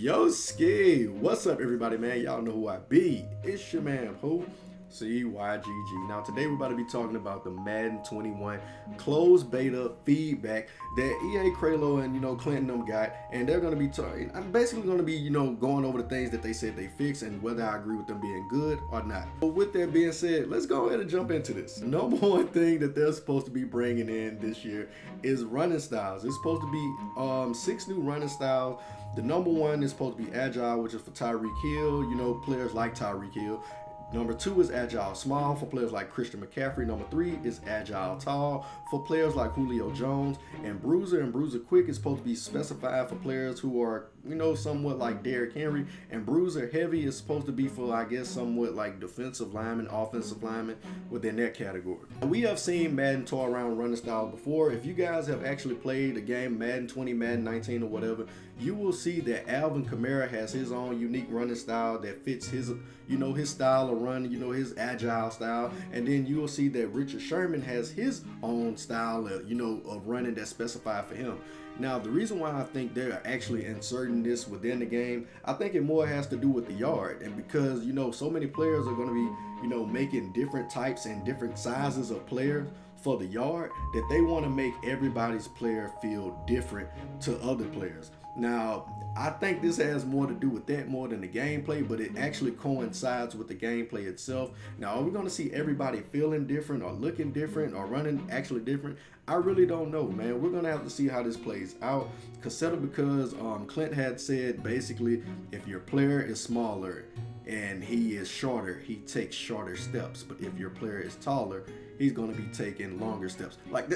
Yo, Ski, what's up, everybody, man? Y'all know who I be. It's your man, who? CYGG. Now, today we're about to be talking about the Madden 21 closed beta feedback that EA, Kralo, and Clinton them got, and they're going to be talking. I'm basically going to be going over the things that they said they fixed and whether I agree with them being good or not. But with that being said, let's go ahead and jump into this. The number one thing that they're supposed to be bringing in this year is running styles. It's supposed to be 6 new running styles. The number one is supposed to be agile, which is for Tyreek Hill, players like Tyreek Hill. Number 2 is agile small for players like Christian McCaffrey. Number 3 is agile tall for players like Julio Jones. And bruiser quick is supposed to be specified for players who are, somewhat like Derrick Henry. And bruiser heavy is supposed to be for, I guess, somewhat like defensive linemen, offensive linemen within that category. We have seen Madden toy around running styles before. If you guys have actually played the game Madden 20, Madden 19 or whatever, you will see that Alvin Kamara has his own unique running style that fits his, his style of running, his agile style. And then you will see that Richard Sherman has his own style of, of running that's specified for him. Now, the reason why I think they're actually inserting this within the game, I think it more has to do with the yard. And because, so many players are going to be, making different types and different sizes of players for the yard, that they want to make everybody's player feel different to other players. Now, I think this has more to do with that more than the gameplay, but it actually coincides with the gameplay itself. Now, are we going to see everybody feeling different or looking different or running actually different? I really don't know, man. We're going to have to see how this plays out. Because Clint had said basically if your player is smaller and he is shorter, he takes shorter steps. But if your player is taller, he's going to be taking longer steps. Like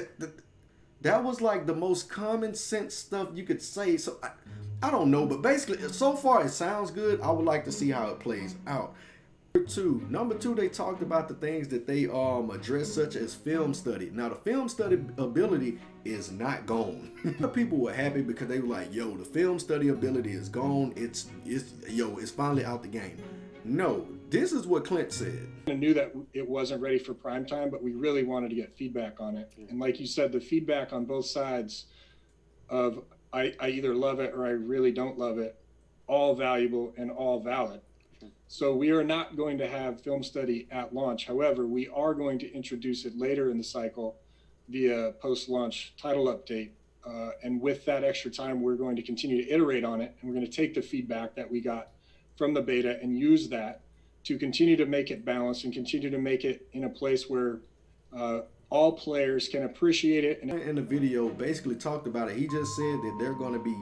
that was like the most common sense stuff you could say. So I don't know, but basically, so far it sounds good. I would like to see how it plays out. Number two, they talked about the things that they address, such as film study. Now, the film study ability is not gone. The people were happy because they were like, yo, the film study ability is gone. It's finally out the game. No, this is what Clint said. I knew that it wasn't ready for prime time, but we really wanted to get feedback on it. And like you said, the feedback on both sides of I either love it or I really don't love it, all valuable and all valid. So we are not going to have film study at launch. However, we are going to introduce it later in the cycle via post-launch title update. And with that extra time, we're going to continue to iterate on it. And we're going to take the feedback that we got from the beta and use that to continue to make it balanced and continue to make it in a place where all players can appreciate it. And in the video, basically talked about it. He just said that they're going to be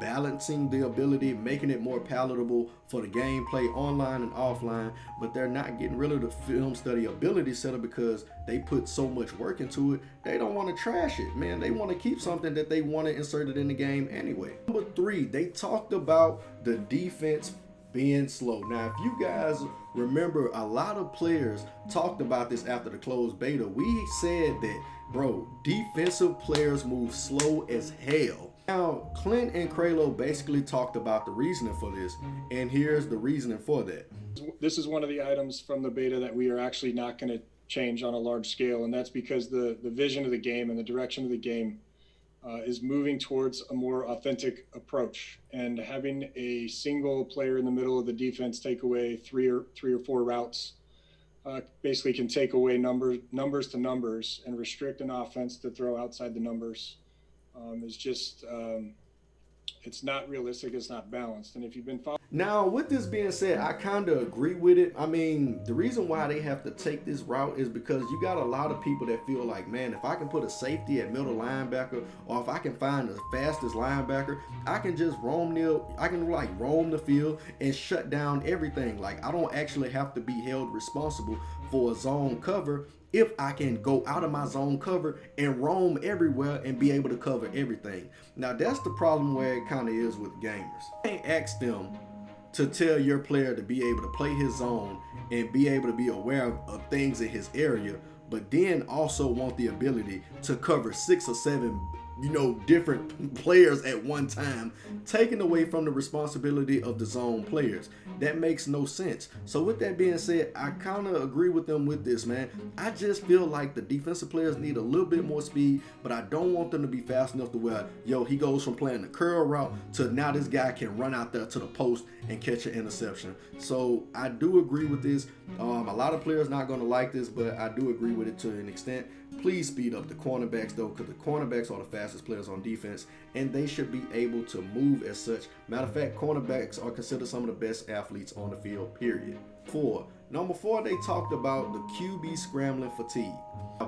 balancing the ability, making it more palatable for the gameplay online and offline, but they're not getting rid of the film study ability setup because they put so much work into it. They don't want to trash it, man. They want to keep something that they want to insert it in the game anyway. Number 3, they talked about the defense being slow. Now, if you guys remember, a lot of players talked about this after the closed beta. We said that, bro, defensive players move slow as hell. Now, Clint and Kralo basically talked about the reasoning for this, and here's the reasoning for that. This is one of the items from the beta that we are actually not going to change on a large scale, and that's because the vision of the game and the direction of the game is moving towards a more authentic approach. And having a single player in the middle of the defense take away three or four routes basically can take away numbers to numbers and restrict an offense to throw outside the numbers. Is just it's not realistic, it's not balanced. And if you've been following. Now, with this being said, I kind of agree with it. I mean, the reason why they have to take this route is because you got a lot of people that feel like, man, if I can put a safety at middle linebacker, or if I can find the fastest linebacker, I can just roam the field and shut down everything. Like, I don't actually have to be held responsible for a zone cover if I can go out of my zone cover and roam everywhere and be able to cover everything. Now, that's the problem where it kind of is with gamers. You can't ask them to tell your player to be able to play his zone and be able to be aware of things in his area, but then also want the ability to cover 6 or 7 different players at one time, taking away from the responsibility of the zone players. That makes no sense. So with that being said, I kind of agree with them with this, man. I just feel like the defensive players need a little bit more speed, but I don't want them to be fast enough to where, he goes from playing the curl route to now this guy can run out there to the post and catch an interception. So I do agree with this. A lot of players not going to like this, but I do agree with it to an extent. Please speed up the cornerbacks, though, because the cornerbacks are the fastest players on defense, and they should be able to move as such. Matter of fact, cornerbacks are considered some of the best athletes on the field, period. Number four, they talked about the QB scrambling fatigue.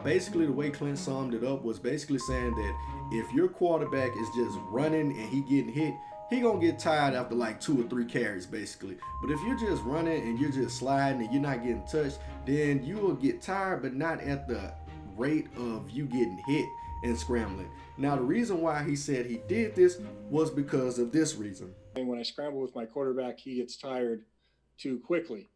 Basically, the way Clint summed it up was basically saying that if your quarterback is just running and he getting hit, he gonna get tired after like 2 or 3 carries, basically. But if you're just running and you're just sliding and you're not getting touched, then you will get tired, but not at the rate of you getting hit and scrambling. Now, the reason why he said he did this was because of this reason. When I scramble with my quarterback, he gets tired too quickly.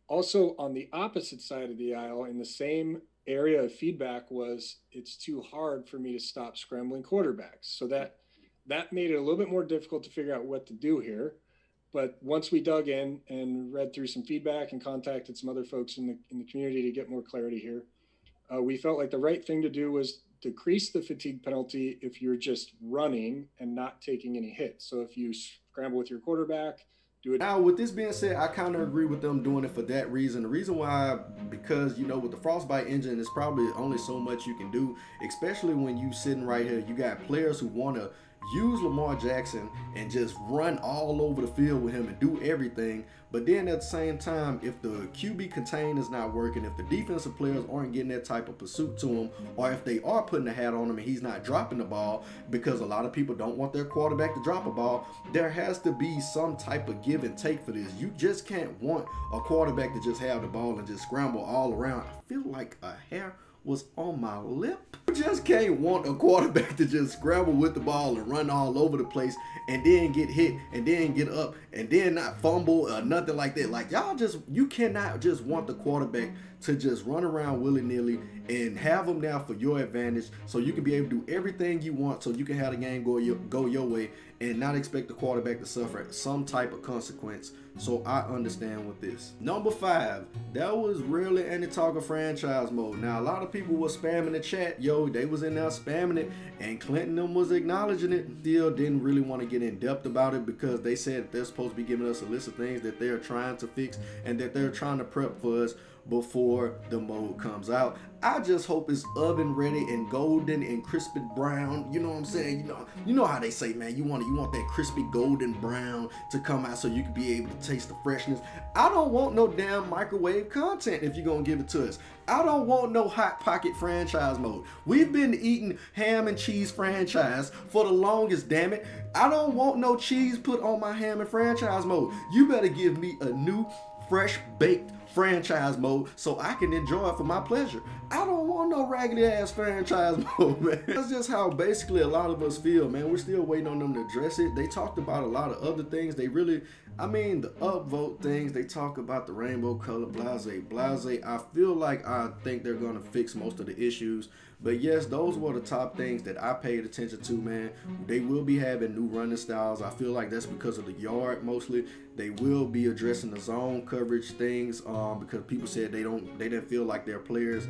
Also, on the opposite side of the aisle, in the same area of feedback, was it's too hard for me to stop scrambling quarterbacks. So that made it a little bit more difficult to figure out what to do here. But once we dug in and read through some feedback and contacted some other folks in the community to get more clarity here, we felt like the right thing to do was decrease the fatigue penalty if you're just running and not taking any hits. So if you scramble with your quarterback, do it. Now, with this being said, I kind of agree with them doing it for that reason. The reason why, because, with the Frostbite engine, there's probably only so much you can do, especially when you sitting right here. You got players who want to use Lamar Jackson and just run all over the field with him and do everything. But then at the same time, if the QB contain is not working, if the defensive players aren't getting that type of pursuit to him, or if they are putting a hat on him and he's not dropping the ball, because a lot of people don't want their quarterback to drop a ball, there has to be some type of give and take for this. You just can't want a quarterback to just have the ball and just scramble all around. I feel like a hair was on my lip. You just can't want a quarterback to just scramble with the ball and run all over the place and then get hit and then get up and then not fumble or nothing like that. Like, you cannot just want the quarterback to just run around willy-nilly and have them now for your advantage so you can be able to do everything you want, so you can have the game go your way and not expect the quarterback to suffer some type of consequence. So I understand with this. Number 5, that was really any talk of franchise mode. Now, a lot of people were spamming the chat. They was in there spamming it, and Clinton them was acknowledging it. Still didn't really want to get in depth about it because they said they're supposed to be giving us a list of things that they're trying to fix and that they're trying to prep for us before the mode comes out. I just hope it's oven ready and golden and crispy brown. You know what I'm saying? You know how they say, man, you want that crispy golden brown to come out so you can be able to taste the freshness. I don't want no damn microwave content if you're gonna give it to us. I don't want no Hot Pocket franchise mode. We've been eating ham and cheese franchise for the longest, damn it. I don't want no cheese put on my ham and franchise mode. You better give me a new fresh baked franchise mode so I can enjoy it for my pleasure. I don't want no raggedy ass franchise mode, man. That's just how basically a lot of us feel, man. We're still waiting on them to address it. They talked about a lot of other things. The upvote things, they talk about the rainbow color, blase. I think they're gonna fix most of the issues. But yes, those were the top things that I paid attention to, man. They will be having new running styles. I feel like that's because of the yard mostly. They will be addressing the zone coverage things because people said they didn't feel like their players,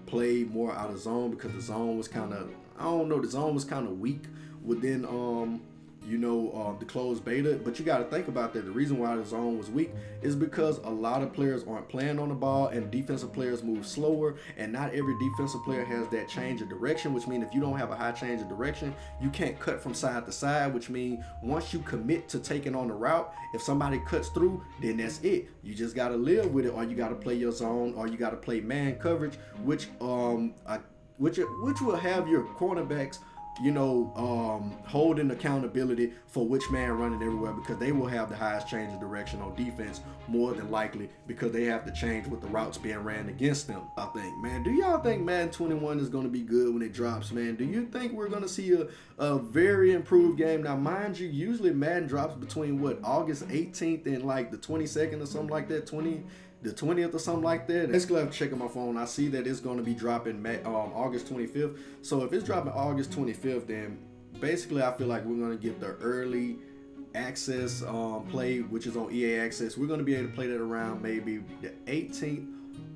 played more out of zone because the zone was kind of weak within the closed beta. But you got to think about that. The reason why the zone was weak is because a lot of players aren't playing on the ball and defensive players move slower, and not every defensive player has that change of direction, which means if you don't have a high change of direction, you can't cut from side to side, which means once you commit to taking on the route, if somebody cuts through, then that's it. You just got to live with it, or you got to play your zone, or you got to play man coverage, which will have your cornerbacks holding accountability for which man running everywhere, because they will have the highest change of direction on defense more than likely, because they have to change with the routes being ran against them. I think, man, do y'all think Madden 21 is going to be good when it drops, man? Do you think we're going to see a very improved game? Now, mind you, usually Madden drops between August 18th and like the 22nd or something like that, the 20th or something like that. Basically, I'm checking my phone. I see that it's going to be dropping August 25th. So if it's dropping August 25th, then basically I feel like we're going to get the early access play, which is on EA Access. We're going to be able to play that around maybe the 18th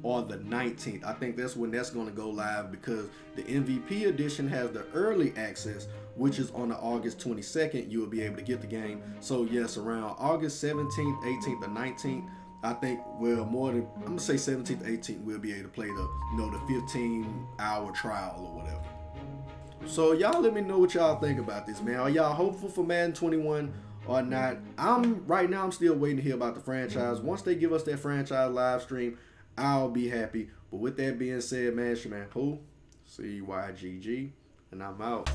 or the 19th. I think that's when that's going to go live, because the MVP edition has the early access, which is on the August 22nd. You will be able to get the game. So yes, around August 17th, 18th, or 19th, I think, well, more than, I'm gonna say 17th, 18th, we'll be able to play the, the 15-hour trial or whatever. So y'all let me know what y'all think about this, man. Are y'all hopeful for Madden 21 or not? Right now I'm still waiting to hear about the franchise. Once they give us that franchise live stream, I'll be happy. But with that being said, man, it's your man Pooh, CYGG, and I'm out.